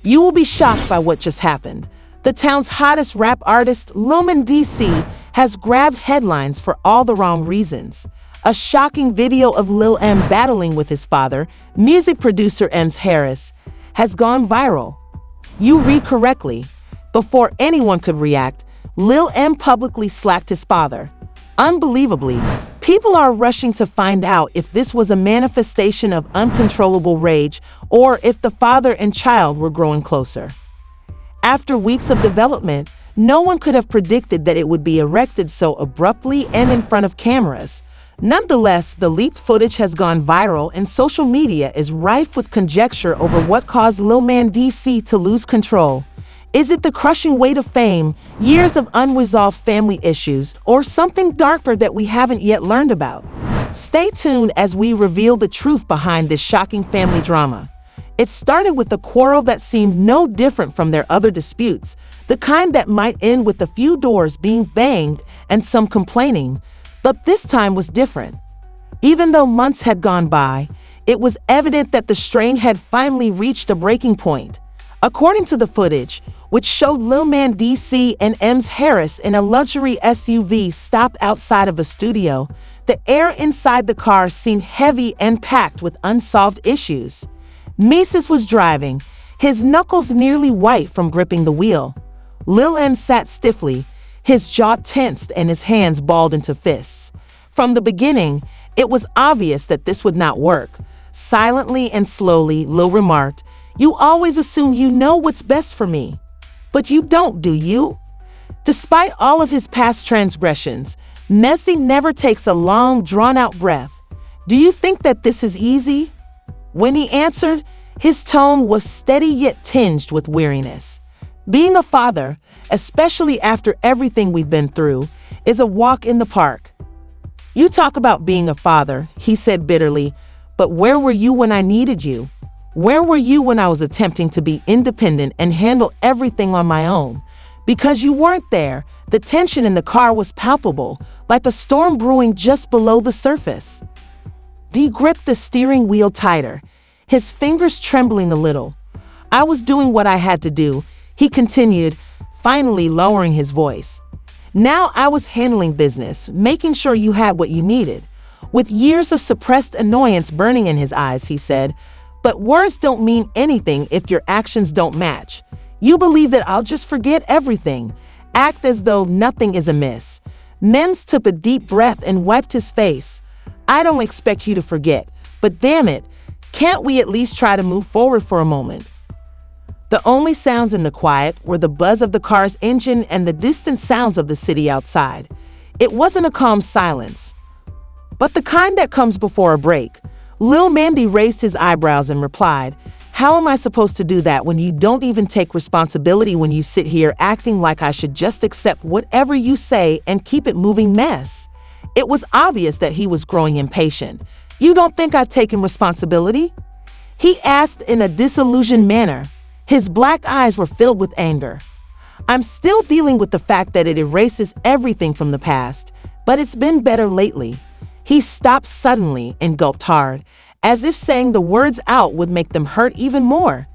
You will be shocked by what just happened. The town's hottest rap artist, Lil Mendeecees, has grabbed headlines for all the wrong reasons. A shocking video of Lil M battling with his father, music producer Ems Harris, has gone viral. You read correctly. Before anyone could react, Lil M publicly slapped his father. Unbelievably, people are rushing to find out if this was a manifestation of uncontrollable rage or if the father and child were growing closer. After weeks of development, no one could have predicted that it would be erected so abruptly and in front of cameras. Nonetheless, the leaked footage has gone viral and social media is rife with conjecture over what caused Lil Mendeecees to lose control. Is it the crushing weight of fame, years of unresolved family issues, or something darker that we haven't yet learned about? Stay tuned as we reveal the truth behind this shocking family drama. It started with a quarrel that seemed no different from their other disputes, the kind that might end with a few doors being banged and some complaining, but this time was different. Even though months had gone by, it was evident that the strain had finally reached a breaking point. According to the footage, which showed Lil Mendeecees and Ems Harris in a luxury SUV stopped outside of a studio, the air inside the car seemed heavy and packed with unsolved issues. Mendeecees was driving, his knuckles nearly white from gripping the wheel. Lil M sat stiffly, his jaw tensed and his hands balled into fists. From the beginning, it was obvious that this would not work. Silently and slowly, Lil remarked, "You always assume you know what's best for me. But you don't, do you?" Despite all of his past transgressions, Mendeecees never takes a long, drawn-out breath. "Do you think that this is easy?" When he answered, his tone was steady yet tinged with weariness. Being a father, especially after everything we've been through, is a walk in the park. "You talk about being a father," he said bitterly, "but where were you when I needed you? Where were you when I was attempting to be independent and handle everything on my own? Because you weren't there, the tension in the car was palpable, like a storm brewing just below the surface." He gripped the steering wheel tighter, his fingers trembling a little. "I was doing what I had to do," he continued, finally lowering his voice. "Now I was handling business, making sure you had what you needed." With years of suppressed annoyance burning in his eyes, he said, "But words don't mean anything if your actions don't match. You believe that I'll just forget everything, act as though nothing is amiss." Mendeecees took a deep breath and wiped his face. "I don't expect you to forget, but damn it, can't we at least try to move forward for a moment?" The only sounds in the quiet were the buzz of the car's engine and the distant sounds of the city outside. It wasn't a calm silence, but the kind that comes before a break. Lil Mendeecees raised his eyebrows and replied, "How am I supposed to do that when you don't even take responsibility, when you sit here acting like I should just accept whatever you say and keep it moving mess?" It was obvious that he was growing impatient. "You don't think I've taken responsibility?" he asked in a disillusioned manner. His black eyes were filled with anger. "I'm still dealing with the fact that it erases everything from the past, but it's been better lately." He stopped suddenly and gulped hard, as if saying the words out would make them hurt even more.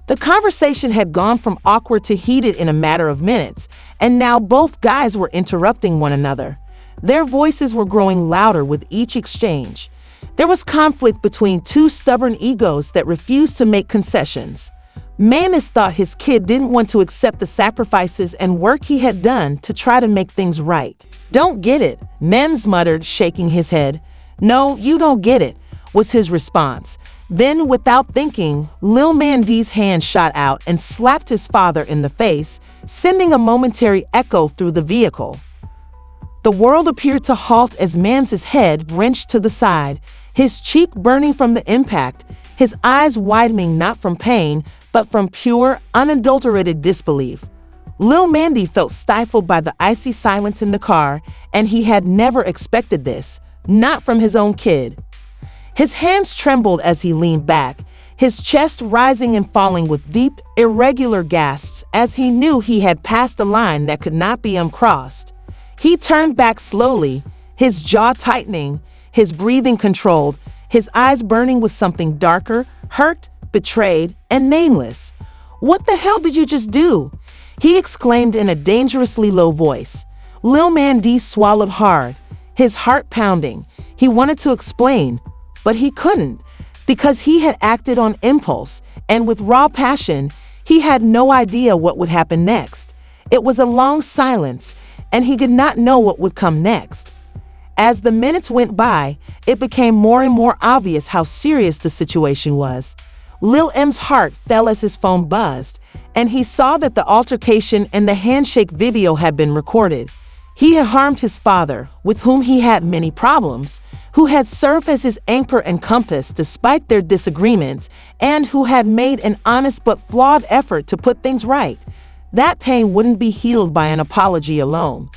The conversation had gone from awkward to heated in a matter of minutes, and now both guys were interrupting one another. Their voices were growing louder with each exchange. There was conflict between two stubborn egos that refused to make concessions. Mendeecees thought his kid didn't want to accept the sacrifices and work he had done to try to make things right. "Don't get it," Mendeecees muttered, shaking his head. "No, you don't get it," was his response. Then, without thinking, Lil Mendeecees' hand shot out and slapped his father in the face, sending a momentary echo through the vehicle. The world appeared to halt as Mendeecees' head wrenched to the side, his cheek burning from the impact, his eyes widening not from pain, but from pure, unadulterated disbelief. Lil Mendeecees felt stifled by the icy silence in the car, and he had never expected this, not from his own kid. His hands trembled as he leaned back, his chest rising and falling with deep, irregular gasps as he knew he had passed a line that could not be uncrossed. He turned back slowly, his jaw tightening, his breathing controlled, his eyes burning with something darker, hurt, betrayed, and nameless. "What the hell did you just do?" he exclaimed in a dangerously low voice. Lil Mendeecees swallowed hard, his heart pounding. He wanted to explain, but he couldn't, because he had acted on impulse, and with raw passion, he had no idea what would happen next. It was a long silence, and he did not know what would come next. As the minutes went by, it became more and more obvious how serious the situation was. Lil M's heart fell as his phone buzzed, and he saw that the altercation and the handshake video had been recorded. He had harmed his father, with whom he had many problems, who had served as his anchor and compass despite their disagreements, and who had made an honest but flawed effort to put things right. That pain wouldn't be healed by an apology alone.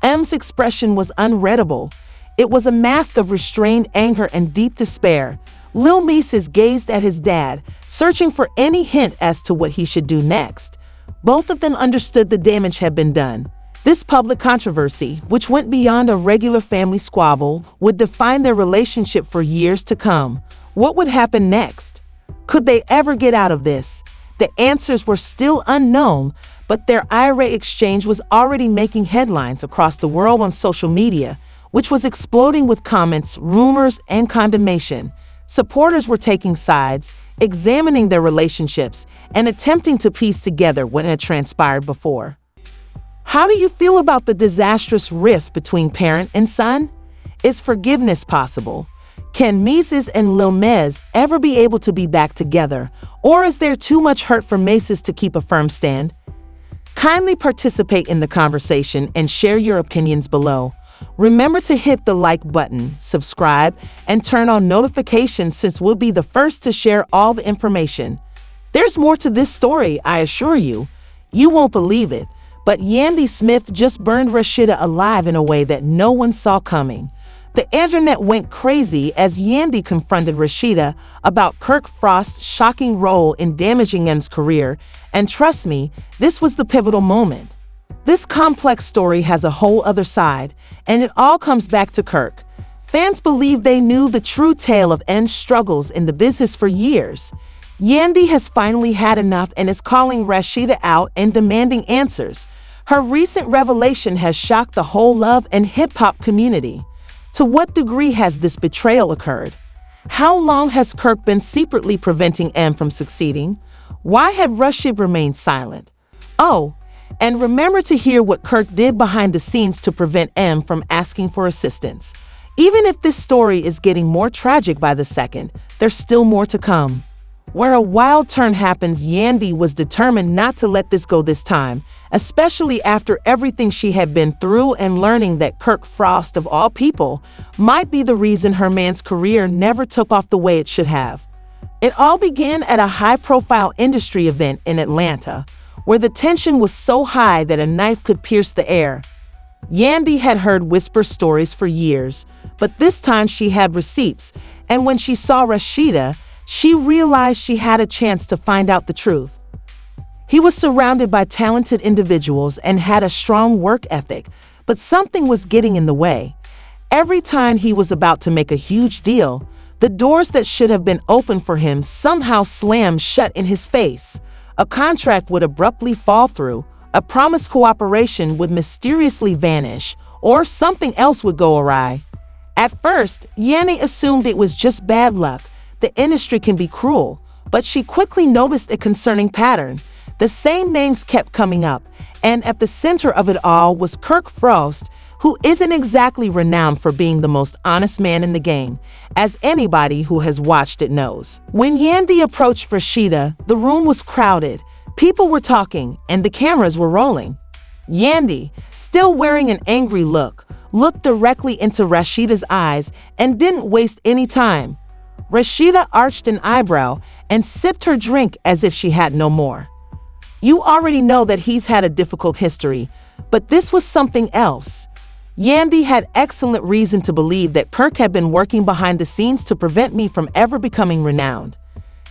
M's expression was unreadable. It was a mask of restrained anger and deep despair. Lil Mendeecees gazed at his dad, searching for any hint as to what he should do next. Both of them understood the damage had been done. This public controversy, which went beyond a regular family squabble, would define their relationship for years to come. What would happen next? Could they ever get out of this? The answers were still unknown, but their irate exchange was already making headlines across the world on social media, which was exploding with comments, rumors, and condemnation. Supporters were taking sides, examining their relationships, and attempting to piece together what had transpired before. How do you feel about the disastrous rift between parent and son? Is forgiveness possible? Can Mendeecees and Lil Mendeecees ever be able to be back together? Or is there too much hurt for Mendeecees to keep a firm stand? Kindly participate in the conversation and share your opinions below. Remember to hit the like button, subscribe, and turn on notifications since we'll be the first to share all the information. There's more to this story, I assure you. You won't believe it, but Yandy Smith just burned Rashida alive in a way that no one saw coming. The internet went crazy as Yandy confronted Rashida about Kirk Frost's shocking role in damaging M's career, and trust me, this was the pivotal moment. This complex story has a whole other side, and it all comes back to Kirk. Fans believe they knew the true tale of M's struggles in the business for years. Yandy has finally had enough and is calling Rashida out and demanding answers. Her recent revelation has shocked the whole love and hip-hop community. To what degree has this betrayal occurred? How long has Kirk been secretly preventing M from succeeding? Why had Rashid remained silent? Oh, and remember to hear what Kirk did behind the scenes to prevent M from asking for assistance. Even if this story is getting more tragic by the second, there's still more to come. Where a wild turn happens, Yandy was determined not to let this go this time, especially after everything she had been through and learning that Kirk Frost, of all people, might be the reason her man's career never took off the way it should have. It all began at a high-profile industry event in Atlanta, where the tension was so high that a knife could pierce the air. Yandy had heard whisper stories for years, but this time she had receipts, and when she saw Rashida, she realized she had a chance to find out the truth. He was surrounded by talented individuals and had a strong work ethic, but something was getting in the way. Every time he was about to make a huge deal, the doors that should have been open for him somehow slammed shut in his face. A contract would abruptly fall through, a promised cooperation would mysteriously vanish, or something else would go awry. At first, Yandy assumed it was just bad luck. The industry can be cruel, but she quickly noticed a concerning pattern. The same names kept coming up, and at the center of it all was Kirk Frost, who isn't exactly renowned for being the most honest man in the game, as anybody who has watched it knows. When Yandy approached Rashida, the room was crowded, people were talking, and the cameras were rolling. Yandy, still wearing an angry look, looked directly into Rashida's eyes and didn't waste any time. Rashida arched an eyebrow and sipped her drink as if she had no more. You already know that he's had a difficult history, but this was something else. Yandy had excellent reason to believe that Kirk had been working behind the scenes to prevent me from ever becoming renowned.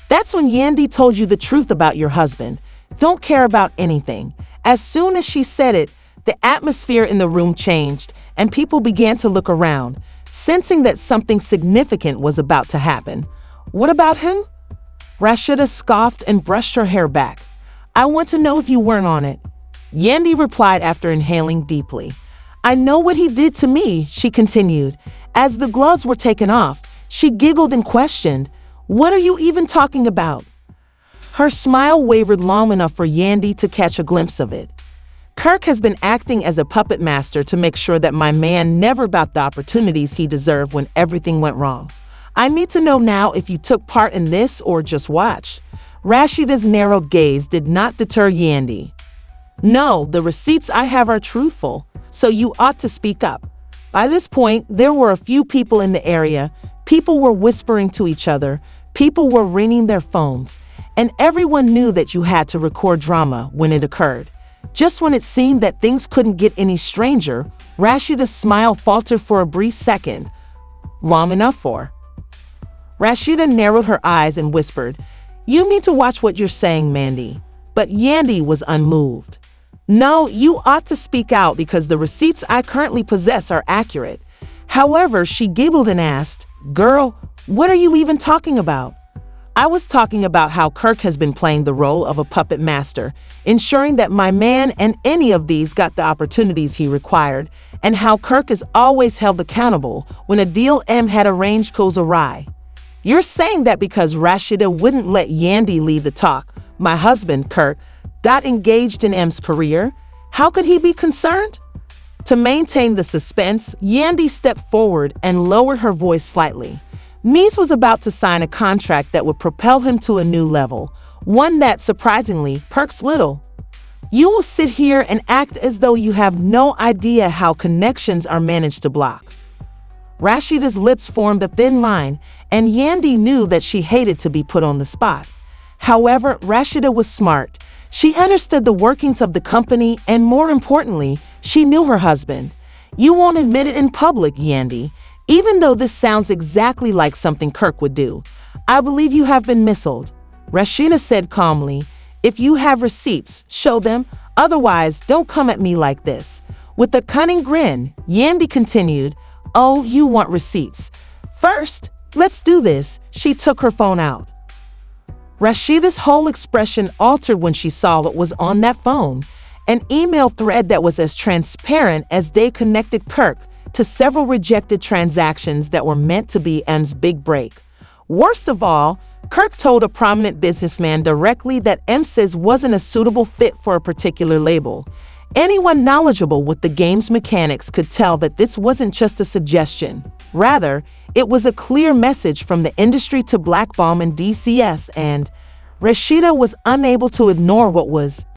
That's when Yandy told you the truth about your husband. Don't care about anything. As soon as she said it, the atmosphere in the room changed, and people began to look around, sensing that something significant was about to happen. What about him? Rashida scoffed and brushed her hair back. I want to know if you weren't on it. Yandy replied after inhaling deeply. I know what he did to me, she continued. As the gloves were taken off, she giggled and questioned, What are you even talking about? Her smile wavered long enough for Yandy to catch a glimpse of it. Kirk has been acting as a puppet master to make sure that my man never got the opportunities he deserved when everything went wrong. I need to know now if you took part in this or just watched. Rashida's narrow gaze did not deter Yandy. No, the receipts I have are truthful, so you ought to speak up. By this point, there were a few people in the area. People were whispering to each other. People were ringing their phones. And everyone knew that you had to record drama when it occurred. Just when it seemed that things couldn't get any stranger, Rashida's smile faltered for a brief second. Long enough for. Rashida narrowed her eyes and whispered, You need to watch what you're saying, Mandy. But Yandy was unmoved. No, you ought to speak out because the receipts I currently possess are accurate. However, she giggled and asked, Girl, what are you even talking about? I was talking about how Kirk has been playing the role of a puppet master, ensuring that my man and any of these got the opportunities he required, and how Kirk is always held accountable when a deal M had arranged goes awry. You're saying that because Rashida wouldn't let Yandy lead the talk, my husband, Kirk, got engaged in M's career? How could he be concerned? To maintain the suspense, Yandy stepped forward and lowered her voice slightly. Mies was about to sign a contract that would propel him to a new level, one that, surprisingly, perks little. You will sit here and act as though you have no idea how connections are managed to block. Rashida's lips formed a thin line, and Yandy knew that she hated to be put on the spot. However, Rashida was smart. She understood the workings of the company, and more importantly, she knew her husband. You won't admit it in public, Yandy. Even though this sounds exactly like something Kirk would do, I believe you have been misled. Rashida said calmly, If you have receipts, show them. Otherwise, don't come at me like this. With a cunning grin, Yandy continued, Oh, you want receipts. First, let's do this. She took her phone out. Rashida's whole expression altered when she saw what was on that phone, an email thread that was as transparent as they connected Kirk to several rejected transactions that were meant to be M's big break. Worst of all, Kirk told a prominent businessman directly that MSIS wasn't a suitable fit for a particular label. Anyone knowledgeable with the game's mechanics could tell that this wasn't just a suggestion. Rather, it was a clear message from the industry to blackball and DCS, and Rashida was unable to ignore what was